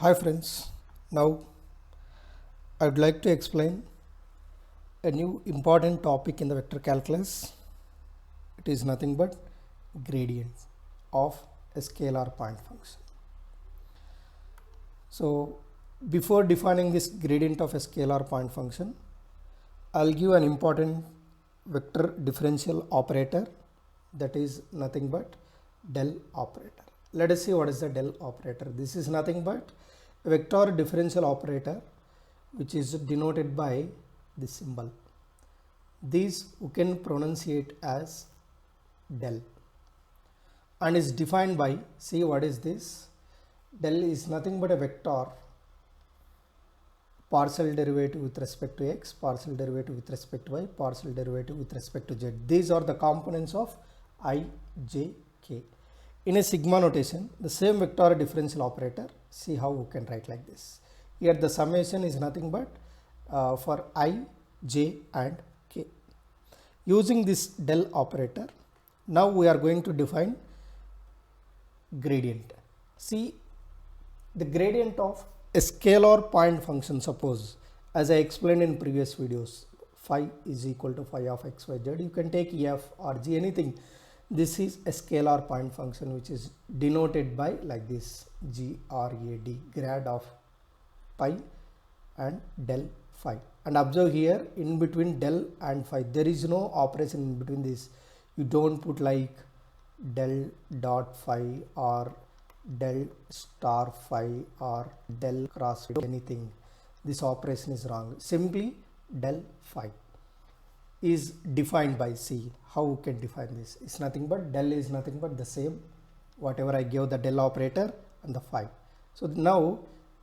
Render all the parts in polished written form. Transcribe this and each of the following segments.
Hi friends, now I would like to explain a new important topic in the vector calculus. It is nothing but gradients of a scalar point function. So before defining this gradient of a scalar point function, I'll give an important vector differential operator, that is nothing but del operator. Let us see what is the del operator. This is nothing but a vector differential operator which is denoted by this symbol. These we can pronunciate as del and is defined by, see what is this, del is nothing but a vector partial derivative with respect to x, partial derivative with respect to y, partial derivative with respect to z. These are the components of I, j, k. In a sigma notation, the same vector differential operator, see how we can write like this. Here the summation is nothing but for I, j and k. Using this del operator, now we are going to define gradient. See, the gradient of a scalar point function, suppose as I explained in previous videos, phi is equal to phi of x, y, z. You can take f or g, anything. This is a scalar point function which is denoted by like this, grad, grad of pi and del phi. And observe here, in between del and phi there is no operation in between this. You don't put like del dot phi or del star phi or del cross anything. This operation is wrong. Simply del phi is defined by, see how we can define this. It's nothing but del is nothing but the same whatever I gave the del operator and the phi. So now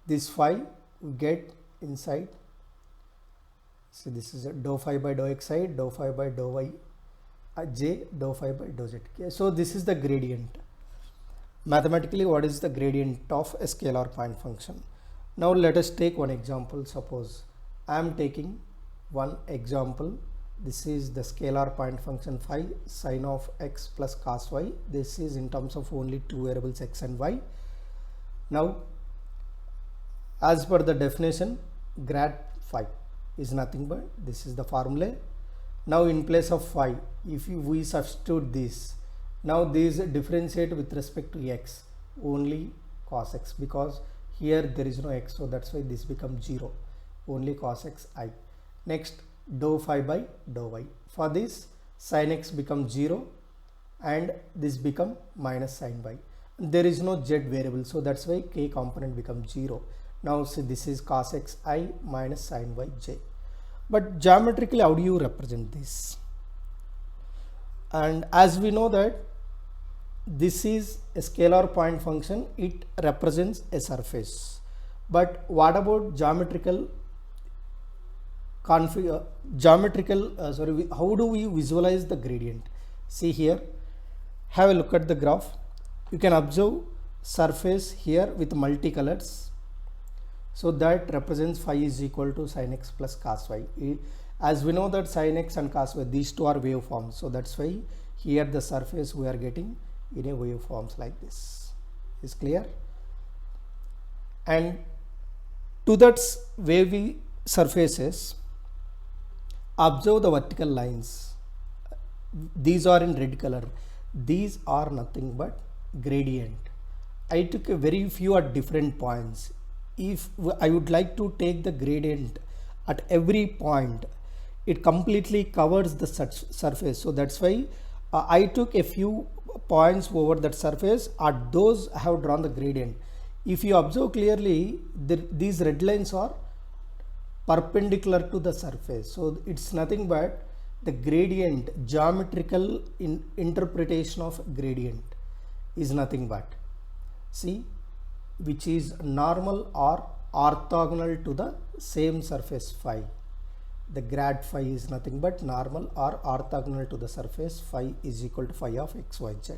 this phi we get inside. So this is a dou phi by dou xi, dou phi by dou y j, dou phi by dou z. Okay. So this is the gradient. Mathematically, what is the gradient of a scalar point function? Now let us take one example. Suppose I am taking one example. This is the scalar point function phi sine of x plus cos y. This is in terms of only two variables x and y. Now as per the definition, grad phi is nothing but, this is the formula. Now in place of phi, if we substitute this, now these differentiate with respect to x, only cos x, because here there is no x, so that's why this becomes 0, only cos x I. Next dou phi by dou y. For this sin x becomes 0 and this become minus sin y. There is no z variable, so that's why k component becomes 0. Now see, this is cos x I minus sin y j. But geometrically, how do you represent this? And as we know that this is a scalar point function, it represents a surface. But what about geometrical how do we visualize the gradient? See here, have a look at the graph. You can observe surface here with multicolors. So that represents phi is equal to sin x plus cos y. As we know that sin x and cos y, these two are waveforms. So that's why here the surface we are getting in a waveforms like this. Is clear? And to that wavy surfaces, observe the vertical lines. These are in red color. These are nothing but gradient. I took a very few at different points. If I would like to take the gradient at every point, it completely covers the surface. So that's why I took a few points over that surface. At those I have drawn the gradient. If you observe clearly, these red lines are perpendicular to the surface. So it's nothing but the gradient, geometrical interpretation of gradient is nothing but, see, which is normal or orthogonal to the same surface phi. The grad phi is nothing but normal or orthogonal to the surface phi is equal to phi of x, y, z.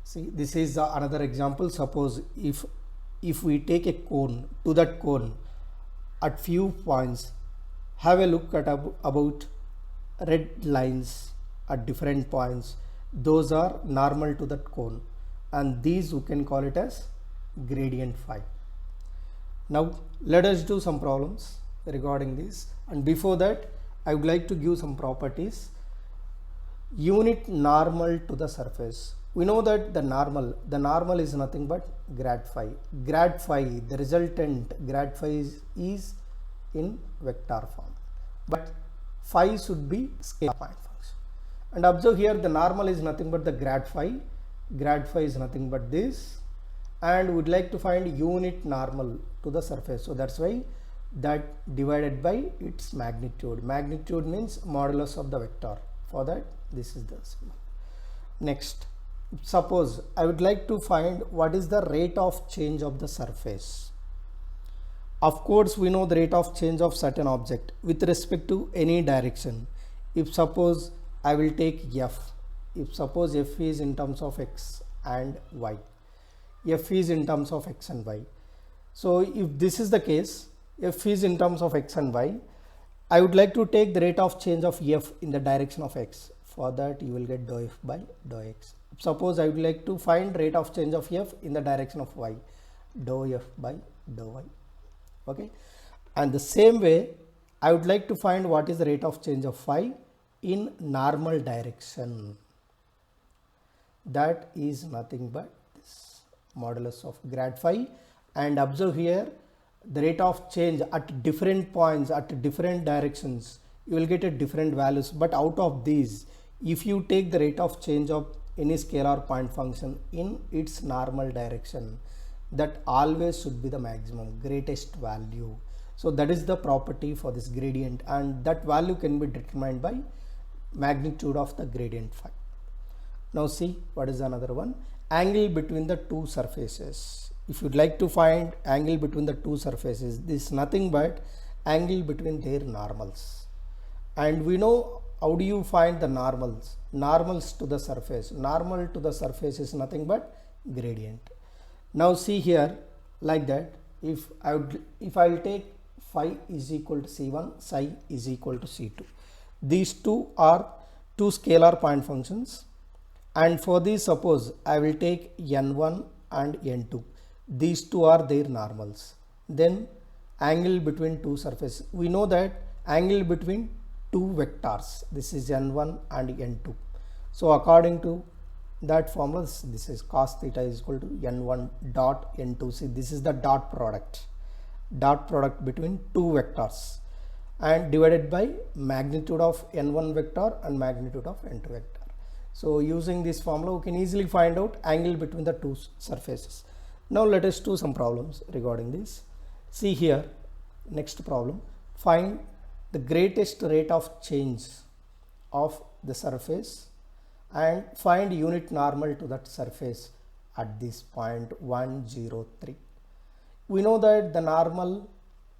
See, this is another example. Suppose if we take a cone, to that cone at few points, have a look at about red lines at different points. Those are normal to that cone, and these we can call it as gradient phi. Now let us do some problems regarding this, and before that I would like to give some properties. Unit normal to the surface. We know that the normal is nothing but grad phi. Grad phi, the resultant grad phi is in vector form, but phi should be scalar point function. And observe here, the normal is nothing but the grad phi. Grad phi is nothing but this, and we would like to find unit normal to the surface. So that's why that divided by its magnitude. Magnitude means modulus of the vector. For that, this is the symbol. Next, suppose I would like to find what is the rate of change of the surface. Of course, we know the rate of change of certain object with respect to any direction. If suppose I will take f, if suppose f is in terms of x and y, f is in terms of x and y. So if this is the case, f is in terms of x and y, I would like to take the rate of change of f in the direction of x. For that, you will get dou f by dou x. Suppose I would like to find rate of change of f in the direction of y, dou f by dou y. Okay, and the same way I would like to find what is the rate of change of phi in normal direction. That is nothing but this modulus of grad phi. And observe here, the rate of change at different points, at different directions, you will get a different values. But out of these, if you take the rate of change of any scalar point function in its normal direction, that always should be the maximum, greatest value. So that is the property for this gradient, and that value can be determined by magnitude of the gradient phi. Now see what is another one, angle between the two surfaces. If you'd like to find angle between the two surfaces, this is nothing but angle between their normals. And we know how do you find the normals? Normals to the surface. Normal to the surface is nothing but gradient. Now see here, like that, if I will take phi is equal to c1, psi is equal to c2. These two are two scalar point functions, and for this, suppose I will take n1 and n2. These two are their normals. Then angle between two surfaces. We know that angle between two vectors, this is n1 and n2. So according to that formula, this is cos theta is equal to n1 dot n2. See, this is the dot product between two vectors, and divided by magnitude of n1 vector and magnitude of n2 vector. So using this formula, we can easily find out angle between the two surfaces. Now let us do some problems regarding this. See here, next problem, find the greatest rate of change of the surface and find unit normal to that surface at this point 1, 0, 3. We know that the normal,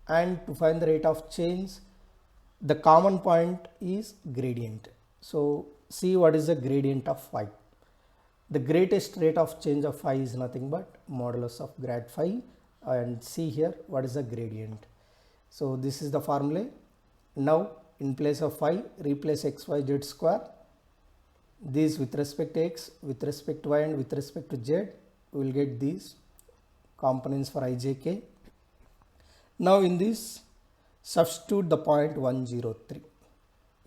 and to find the rate of change, the common point is gradient. So see what is the gradient of phi. The greatest rate of change of phi is nothing but modulus of grad phi, and see here what is the gradient. So this is the formula. Now in place of phi, replace x, y, z square. These with respect to x, with respect to y, and with respect to z, we will get these components for I, j, k. Now in this, substitute the point 1, 0, 3.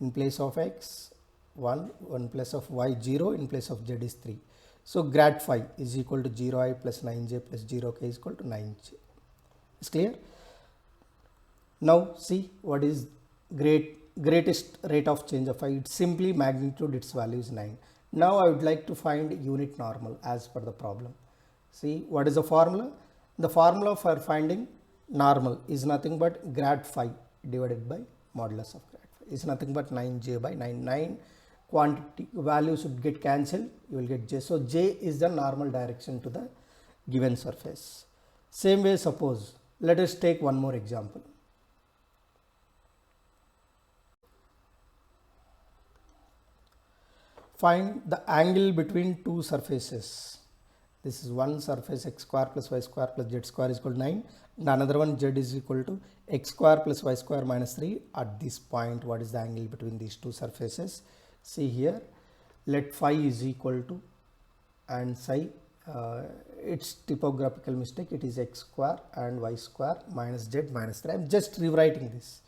In place of x, 1, in place of y, 0, in place of z is 3. So grad phi is equal to 0i plus 9j plus 0k is equal to 9j. Is clear? Now see what is greatest rate of change of phi. It's simply magnitude, its value is 9. Now I would like to find unit normal as per the problem. See what is the formula? The formula for finding normal is nothing but grad phi divided by modulus of grad phi is nothing but 9j by 9. 9 quantity value should get cancelled, you will get j. So j is the normal direction to the given surface. Same way, suppose let us take one more example. Find the angle between two surfaces. This is one surface x square plus y square plus z square is equal to 9, and another one z is equal to x square plus y square minus 3. At this point, what is the angle between these two surfaces? See here, let phi is equal to, and psi it's typographical mistake. It is x square and y square minus z minus 3. I'm just rewriting this,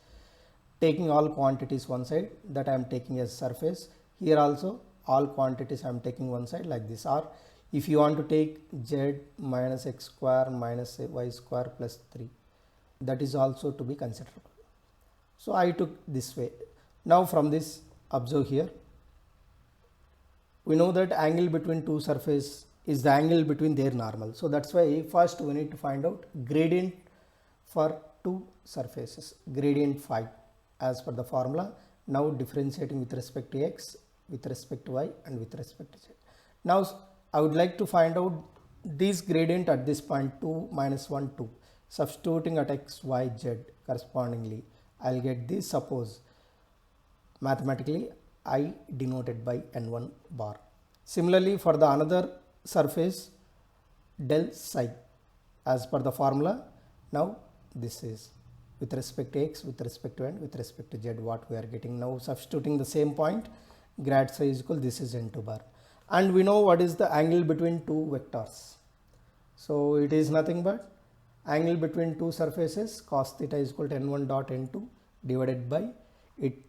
taking all quantities one side, that I am taking as surface. Here also all quantities I am taking one side like this. Or if you want to take z minus x square minus y square plus 3, that is also to be considerable. So I took this way. Now from this, observe here, we know that angle between two surfaces is the angle between their normal. So that's why first we need to find out gradient for two surfaces, gradient phi as per the formula. Now differentiating with respect to x, with respect to y, and with respect to z. Now I would like to find out this gradient at this point 2 minus 1 2. Substituting at x, y, z correspondingly, I'll get this. Suppose mathematically I denoted by n1 bar. Similarly for the another surface del psi as per the formula. Now this is with respect to x, with respect to n, with respect to z, what we are getting. Now substituting the same point, grad psi is equal, this is n2 bar. And we know what is the angle between two vectors. So it is nothing but angle between two surfaces, cos theta is equal to n1 dot n2 divided by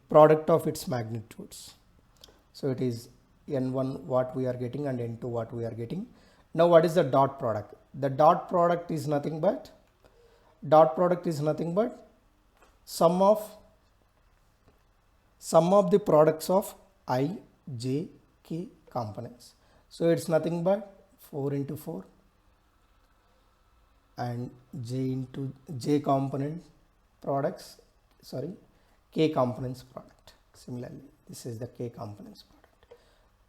product of its magnitudes. So it is n1 what we are getting and n2 what we are getting. Now what is the dot product? The dot product is nothing but sum of the products of I, j, k components. So it's nothing but 4 into 4 and j component products, sorry, k components product. Similarly, this is the k components product.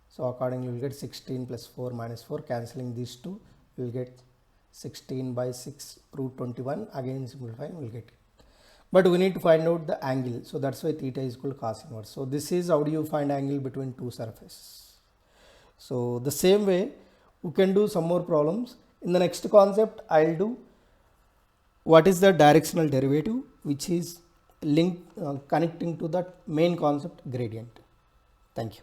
So accordingly you will get 16 plus 4 minus 4, cancelling these two, you will get 16 by 6 root 21, again simplifying we will get it. But we need to find out the angle, so that's why theta is equal to cos inverse. So this is how do you find angle between two surfaces. So the same way we can do some more problems. In the next concept I'll do what is the directional derivative, which is linked connecting to that main concept gradient. Thank you.